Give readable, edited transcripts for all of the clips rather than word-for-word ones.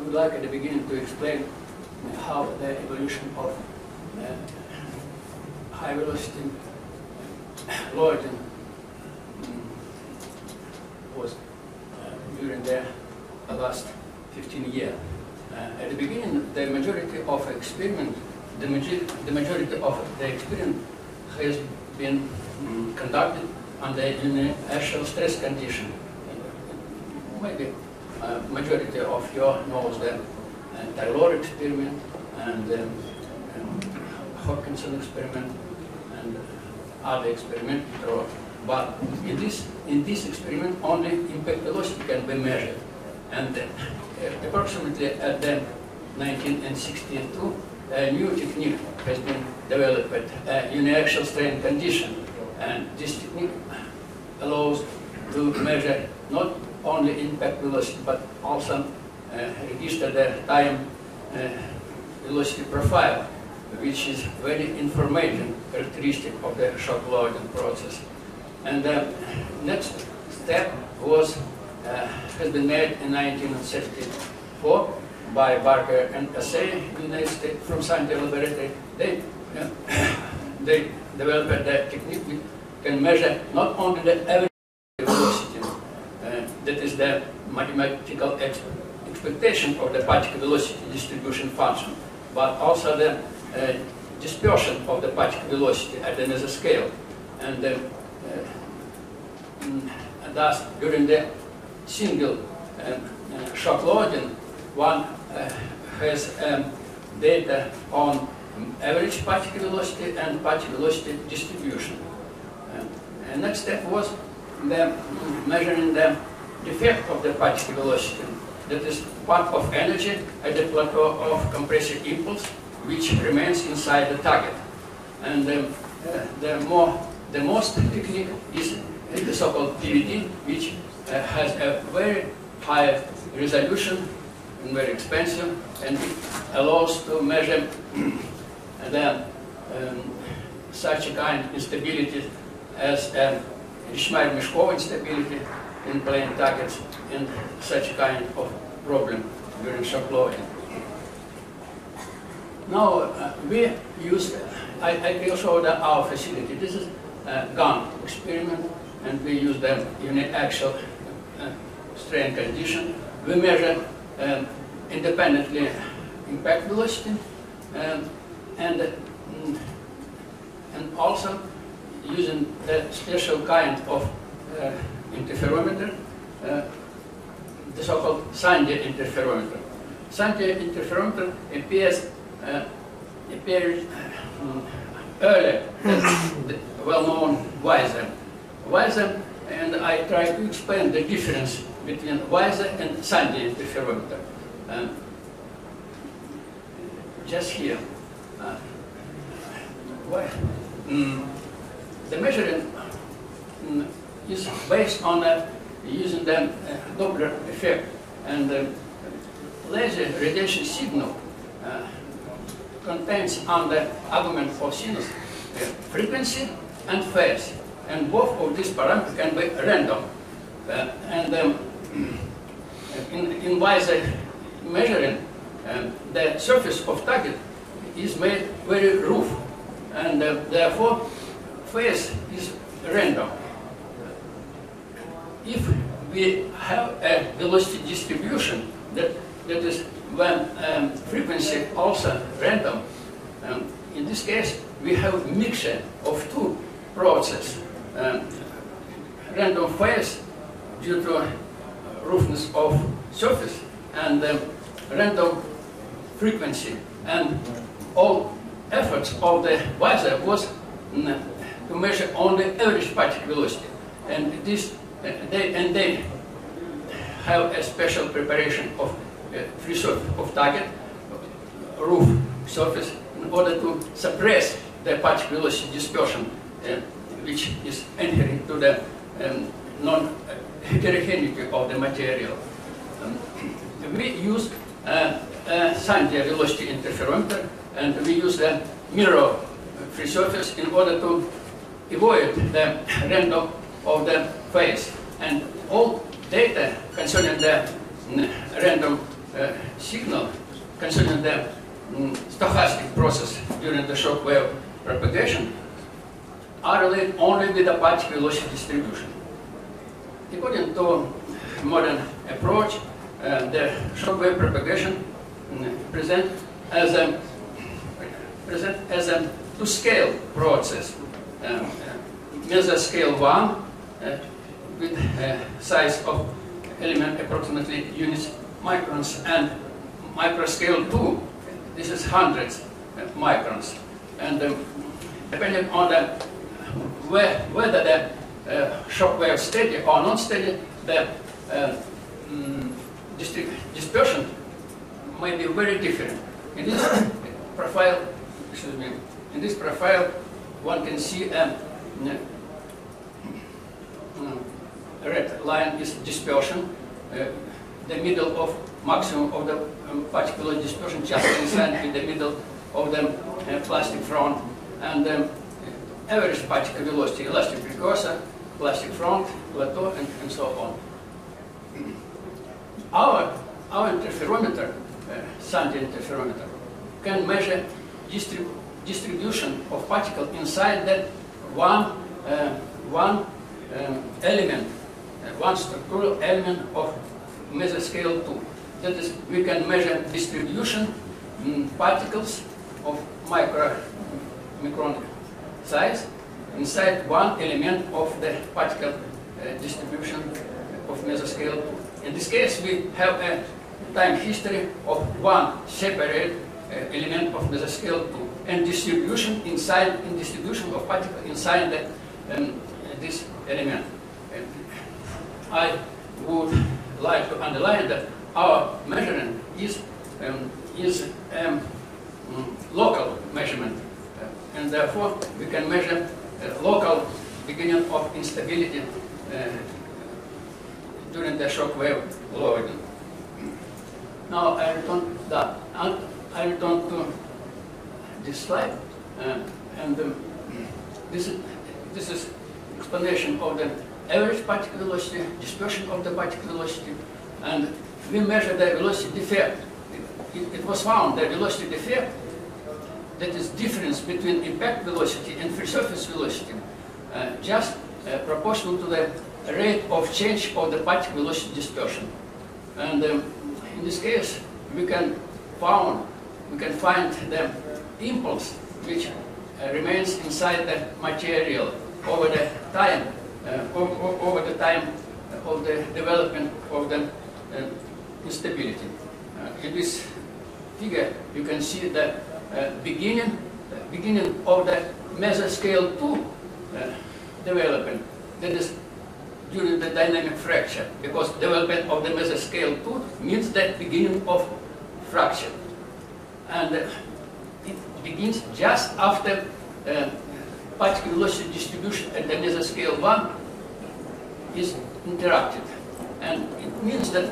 would like at the beginning to explain how the evolution of high velocity Lorentz was during the last 15 years. At the beginning, the majority of experiment, the majority of the experiment has been conducted under inertial stress condition. Maybe majority of you knows the Taylor experiment and the Hopkinson experiment and other experiment. But in this experiment, only impact velocity can be measured. And approximately at the 1962, a new technique has been developed at uniaxial strain condition. And this technique allows to measure not only impact velocity, but also register the time velocity profile, which is very informative characteristic of the shock loading process. And the next step was has been made in 1974 by Barker and Assay, United States, from scientific laboratory. They developed the technique which can measure not only the average velocity, that is the mathematical expectation of the particle velocity distribution function, but also the dispersion of the particle velocity at the mesoscale. And thus, during the single shock loading, one has data on average particle velocity and particle velocity distribution. And next step was the measuring the defect of the particle velocity. That is part of energy at the plateau of compressive impulse, which remains inside the target. And the most technique is the so-called PVD, which has a very high resolution and very expensive, and it allows to measure the such a kind of instability as Rishmayer-Meshkova instability in plane targets and such a kind of problem during shock loading. Now we use, I will show our facility. This is a gun experiment, and we use the uniaxial strain condition. We measure independently impact velocity and also using the special kind of interferometer, the so-called Sandia interferometer. Sandia interferometer appears earlier than the well-known Weiser. Weiser, and I try to explain the difference between Weiser and Sandia interferometer. Just here. The measuring is based on using the Doppler effect, and the laser radiation signal contains on the argument for sinus frequency and phase, and both of these parameters can be random. In Weiser measuring, the surface of target is made very rough, and therefore phase is random. If we have a velocity distribution that is when frequency also random, in this case we have a mixture of two processes. Random phase due to roughness of surface and random frequency, and all efforts of the Weiser was to measure only average particle velocity, and they have a special preparation of free surface of target, roof surface, in order to suppress the particle velocity dispersion, which is inherent to the non-heterogeneity of the material. We use Sandia velocity interferometer, and we use the mirror free surface in order to avoid the random of the phase. And all data concerning the random signal concerning the stochastic process during the shock wave propagation are related only with the particle velocity distribution. According to modern approach, the shock wave propagation present as a two-scale process. Mesoscale 1 with size of element approximately units microns, and microscale 2, this is hundreds microns. And depending on whether the shock wave steady or not steady, the dispersion may be very different. In this profile, in this profile, one can see a red line is dispersion. The middle of maximum of the particular dispersion just coincides with the middle of the plastic front, and average particle velocity, elastic precursor, plastic front, plateau, and so on. Our interferometer, Sandia interferometer, can measure distribution of particle inside that one element, one structural element of mesoscale 2. That is, we can measure distribution particles of micron size inside one element of the particle distribution of mesoscale 2. In this case, we have a time history of one separate element of mesoscale 2 and distribution of particle inside this element. I would like to underline that our measurement is local measurement, and therefore we can measure local beginning of instability during the shock wave loading. Now I return to this slide, and this is explanation of the average particle velocity, dispersion of the particle velocity, and we measure the velocity defect. It was found that velocity defect, that is difference between impact velocity and free surface velocity, just proportional to the rate of change of the particle velocity dispersion. And in this case, we can find the impulse which remains inside the material over the time of the development of the instability. In this figure, you can see the beginning of the mesoscale 2 development. That is during the dynamic fracture, because development of the mesoscale 2 means that beginning of fracture, and it begins just after particle velocity distribution at the mesoscale 1 is interrupted, and it means that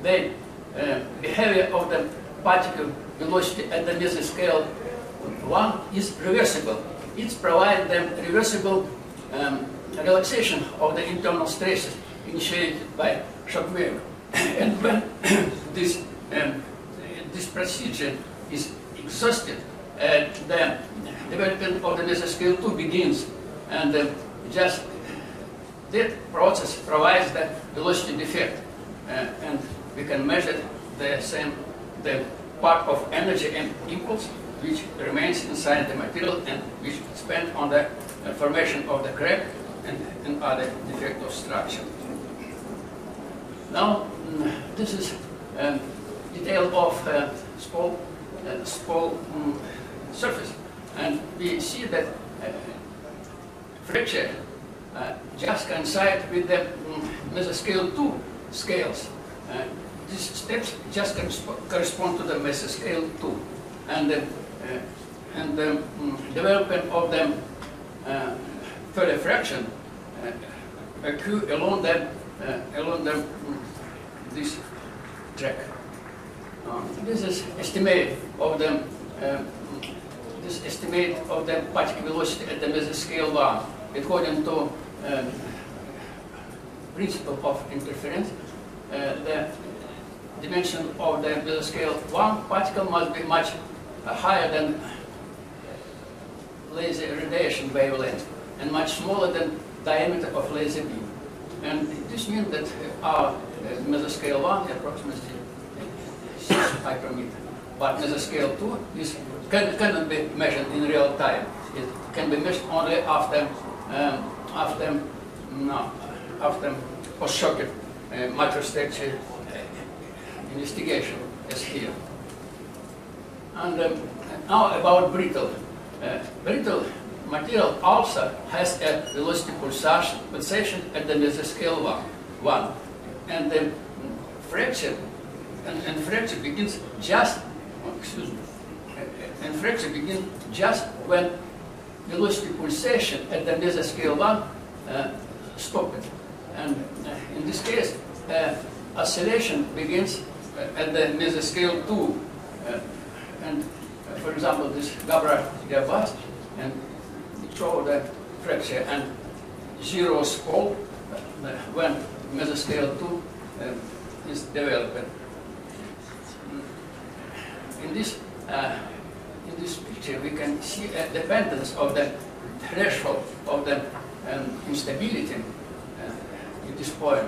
the behavior of the particle velocity at the mesoscale 1 is reversible. It provides them reversible relaxation of the internal stresses initiated by shock wave. And when this procedure is exhausted, the development of the mesoscale 2 begins, and just that process provides the velocity defect, and we can measure the part of energy and impulse which remains inside the material and which is spent on the formation of the crack and other defect of structure. Now, this is detail of spall surface, and we see that fracture just coincide with the mesoscale 2 scales. These steps just correspond to the mesoscale 2, and the development of the further fraction occur along this track. This is estimate of the particle velocity at the mesoscale 1 according to principle of interference. The dimension of the mesoscale 1 particle must be much higher than laser radiation wavelength and much smaller than diameter of laser beam. And this means that our mesoscale 1 is approximately 6 micrometer, but mesoscale 2 cannot be measured in real time. It can be measured only after post-shock microstructure investigation, as here. And now about brittle. Brittle material also has a velocity pulsation at the mesoscale 1. And the fracture and fracture begins just when velocity pulsation at the mesoscale 1 stopped. And in this case, oscillation begins at the mesoscale 2. For example, this Gabra diabast, and show the fracture and zero fall when mesoscale 2 is developed. In this picture, we can see a dependence of the threshold of the instability at this point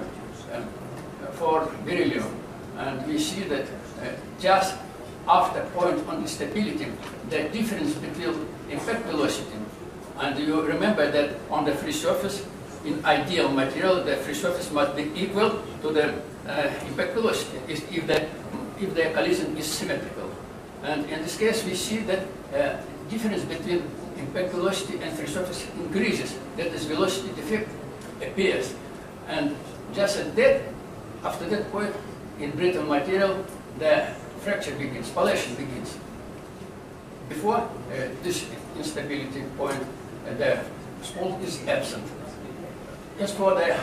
for beryllium, and we see that just after point on instability, the difference between impact velocity, and you remember that on the free surface, in ideal material, the free surface must be equal to the impact velocity if the collision is symmetrical. And in this case, we see that difference between impact velocity and free surface increases. That is, velocity defect appears, and just after that point, in brittle material, the fracture begins, spallation begins. Before this instability point, the spall is absent. As for the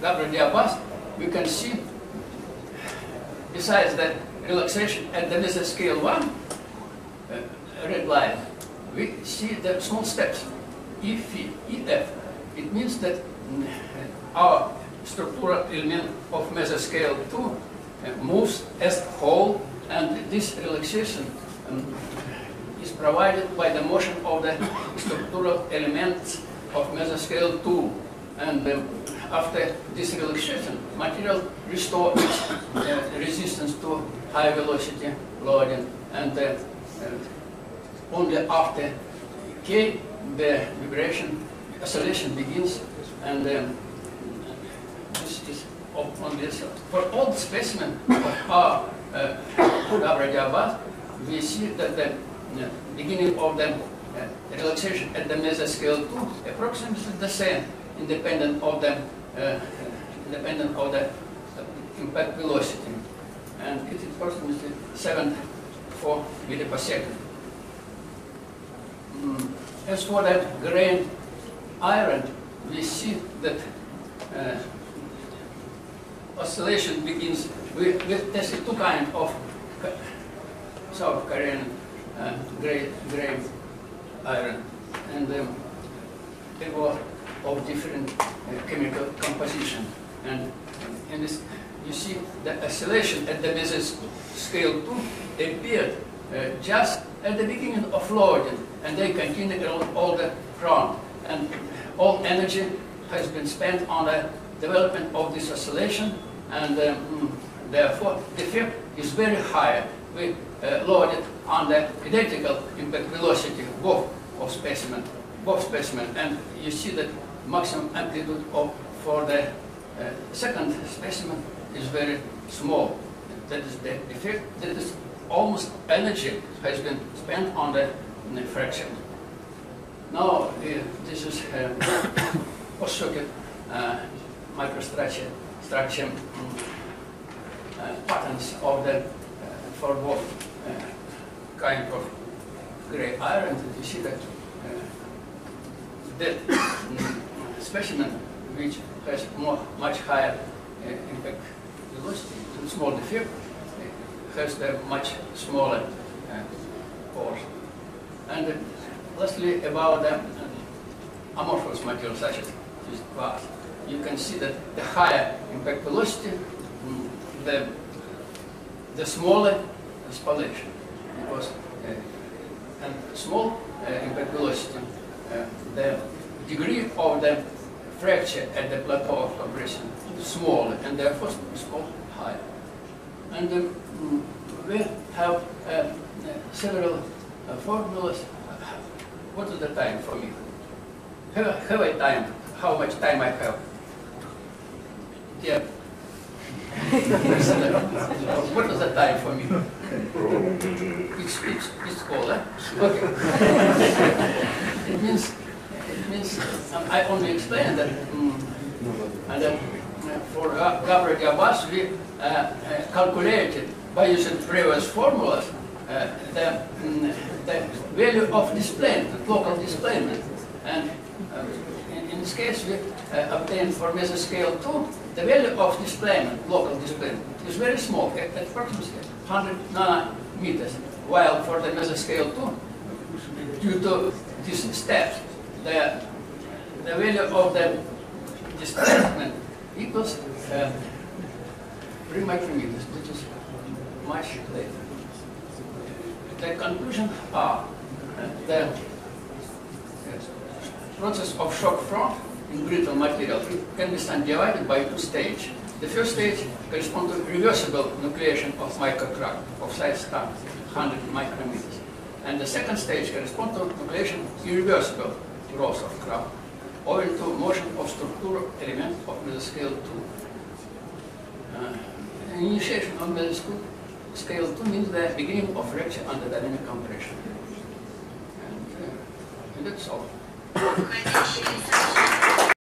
Gabra diabast, we can see, besides the relaxation at the mesoscale 1, red line, we see the small steps, EF. It means that our structural element of mesoscale 2 moves as a whole, and this relaxation is provided by the motion of the structural elements of mesoscale 2. And after this relaxation, material restores its resistance to high velocity loading, and only after K, the vibration oscillation begins, and this is on this. For all the specimens of our Gabra diabast, we see that the beginning of the relaxation at the mesoscale 2 approximately the same, independent of the impact velocity, and it is approximately 7.4 meters per second. As for that grain iron, we see that oscillation begins. We tested two kinds of South Korean gray iron, and they were of different chemical composition. And in this, you see the oscillation at the mesoscale 2 appeared just at the beginning of loading, and they continue all the round. And all energy has been spent on the development of this oscillation, and therefore the effect is very high. We loaded on the identical impact velocity both specimens, and you see that maximum amplitude for the second specimen is very small. That is the effect. That is almost energy has been spent on the fraction. Now this is post-socket microstructure patterns of the for both kind of gray iron. You see that that specimen which has much higher impact velocity, small defect, has the much smaller pores. And lastly, about the amorphous material such as this glass, you can see that the higher impact velocity, the the smaller spallation. Because and small impact velocity, the degree of the fracture at the plateau of compression is smaller, and therefore is called higher. And we have several formulas. What is the time for me? Have I time? How much time I have? Yeah. What is the time for me? It's called, eh? Okay. It means I only explained that, and that for Gabriel Gabas we calculated by using previous formulas the value of displacement, local displacement, and in this case we obtained for mesoscale 2 the value of displacement, local displacement, is very small, at approximately 100 nanometers, while for the mesoscale 2, due to these steps, the value of the displacement equals 3 micrometers, which is much later. The conclusion are the process of shock front in brittle material can be divided by 2 stages. The first stage corresponds to reversible nucleation of microcrack of size 100 micrometers. And the second stage corresponds to nucleation irreversible growth of crack owing to motion of structural element of mesoscale 2. Initiation of mesoscale 2 means the beginning of fracture under dynamic compression. And that's all.